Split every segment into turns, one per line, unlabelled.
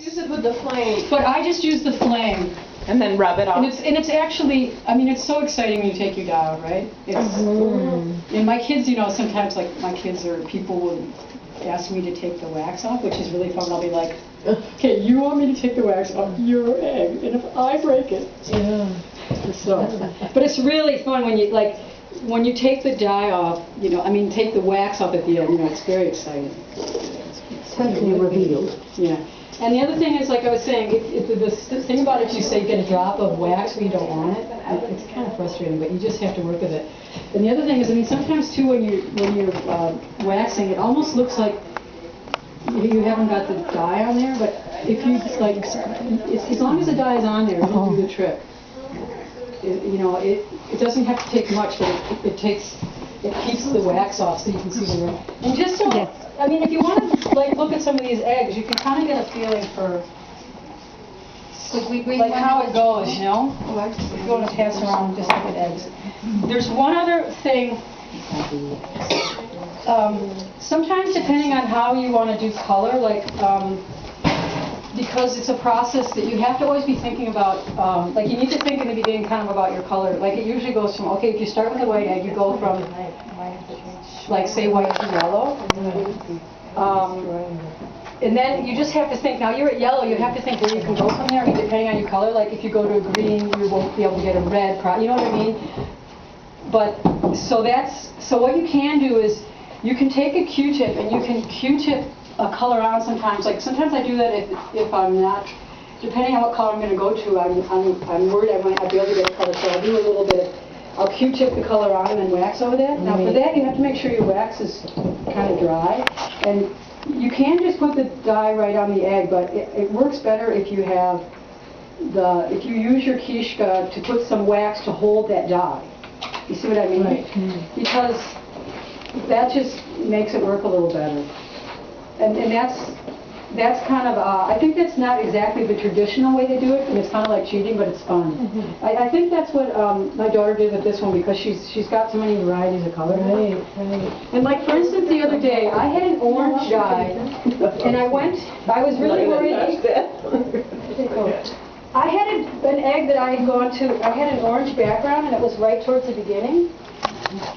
Use it with the flame.
But I just use the flame.
And then rub it off.
And it's actually, I mean, it's so exciting when you take your dye out, right? And my kids, you know, sometimes like my kids or people will ask me to take the wax off, which is really fun. I'll be like, okay, you want me to take the wax off your egg, and if I break it.
Yeah.
So, but it's really fun when you, like, when you take the dye off, you know, I mean, take the wax off at the end, you know, it's very exciting.
Totally revealed.
Yeah. And the other thing is, like I was saying, the thing about it, you say get a drop of wax when you don't want it. It's kind of frustrating, but you just have to work with it. And the other thing is, I mean, sometimes too, when you're waxing, it almost looks like you haven't got the dye on there. But if you like, as long as the dye is on there, it'll do the trick. You know, it doesn't have to take much, but it keeps the wax off so you can see the rim. And just so, I mean, if you want to like look at some of these eggs, you can kind of get a feeling for like how it goes, you know? If you want to pass around, just look at eggs. There's one other thing. Sometimes depending on how you want to do color, like because it's a process that you have to always be thinking about, like you need to think in the beginning kind of about your color. Like it usually goes from, okay, if you start with a white egg, you go from, like say white to yellow. And then you just have to think, now you're at yellow, you have to think where you can go from there, depending on your color. Like if you go to a green, you won't be able to get a red, you know what I mean? But, so what you can do is, you can take a Q-tip and you can Q-tip a color on sometimes. Like sometimes I do that if I'm not, depending on what color I'm going to go to, I'm worried I might not be able to get a color, so I'll do a little bit, I'll Q-tip the color on and then wax over that. Now for that you have to make sure your wax is kind of dry. And you can just put the dye right on the egg, but it works better if you have if you use your kishka to put some wax to hold that dye. You see what I mean? Right. Because that just makes it work a little better. And that's kind of, I think that's not exactly the traditional way they do it, and it's kind of like cheating, but it's fun. I think that's what my daughter did with this one, because she's got so many varieties of color.
Right.
And like, for instance, the other day, I had an orange dye, and I was really worried. I had an egg that I had gone to, I had an orange background, and it was right towards the beginning.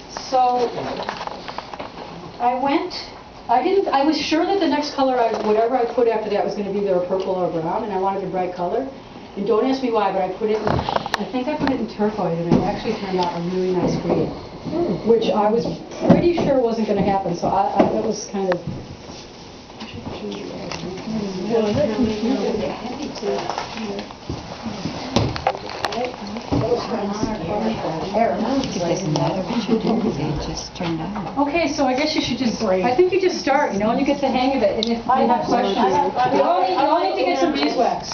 So I was sure that the next color, whatever I put after that was going to be either a purple or a brown, and I wanted a bright color. And don't ask me why, but I think I put it in turquoise, and it actually turned out a really nice green, which I was pretty sure wasn't going to happen, so that was kind of... Okay, so I guess you should just, I think you just start, you know, and you get the hang of it. And if you have questions, you all need to get some beeswax.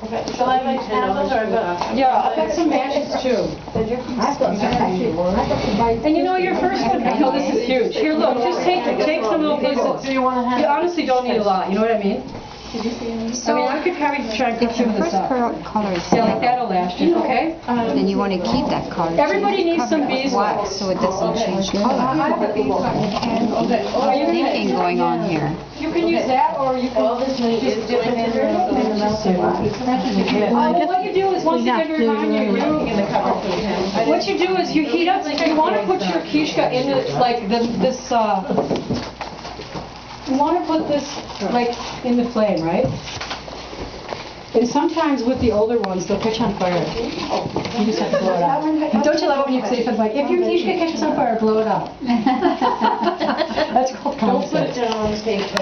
Okay, shall I make samples or
Yeah, I've got some matches too. And you know, your first one, I know this is huge. Here, look, just take some little pieces.
Do you want to have?
You honestly don't need a lot, you know what I mean? So, I mean, I could probably try and put some of this up.
Color is
Yeah, like that'll last you, okay?
then you want to keep that color.
Everybody needs some
Cover it with
beeswax.
wax so it doesn't change color. Thinking going on here.
You can use that, or you can just dip it in there. What you do is, once you get your time, what you do is you heat up, you want to put your kishka in like this, you want to put this like in the flame, right? And sometimes with the older ones, they'll catch on fire. You just have to blow it out. Don't you love it when you say something like, if your kishka catches on fire, blow it out. That's called concept.
Don't put it down on the paper.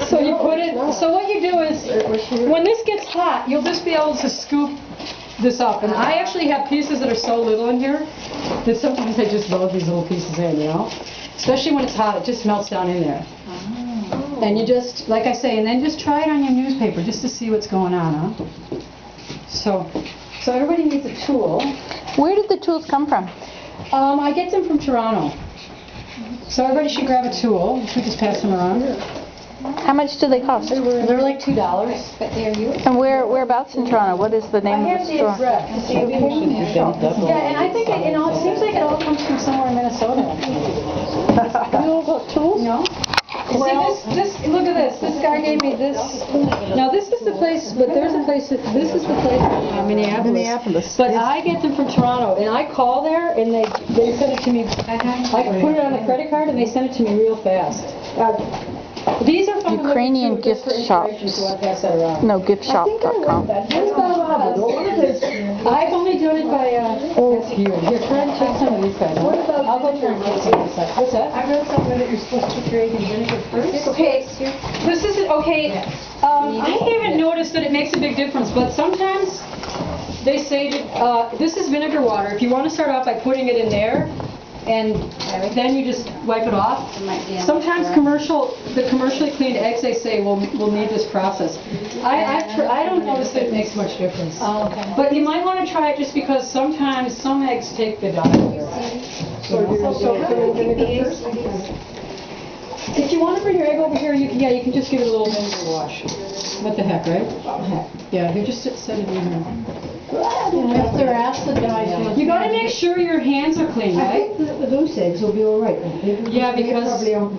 So you put it, so what you do is, when this gets hot, you'll just be able to scoop this up. And I actually have pieces that are so little in here that sometimes I just load these little pieces in, you know? Especially when it's hot, it just melts down in there. And you just, like I say, and then just try it on your newspaper just to see what's going on, huh? So everybody needs a tool.
Where did the tools come from?
I get them from Toronto. So everybody should grab a tool. We just pass them around.
How much do they cost?
They're like $2.
And whereabouts in Toronto? What is the name of the store?
Address. Yeah, and I think it seems like it all comes from somewhere in Minnesota.
You all got tools?
No. See, this, look at this. This guy guy gave me this. Now, this is the place, but there's a place, this is the place in Minneapolis.
Minneapolis,
But
yes.
I get them from Toronto, and I call there, and they send it to me. I can put it on a credit card, and they send it to me real fast. These are from the
Ukrainian
Liberty, just
gift
for inspiration,
shops.
so I pass that around.
No, giftshop.com.
I've only done it by, that's huge. Here, try and check some of these guys. I'll go try and get some of this stuff. What's that?
I read somewhere that you're supposed to create in vinegar first.
Okay, this is, okay, I haven't noticed that it makes a big difference, but sometimes they say that, this is vinegar water. If you want to start off by putting it in there, and then you just wipe it off. Sometimes the commercially cleaned eggs, they say, will need this process. I don't notice that it makes much difference.
Oh, okay.
But you might want to try it just because sometimes some eggs take the dye. If you want to bring your egg over here, you can just give it a little vinegar wash. What the heck, right? Yeah, here, just set it in here.
If they're acid, then I feel.
You gotta make sure your hands are clean,
I
right?
think the goose eggs will be all right.
Yeah, because-
Probably on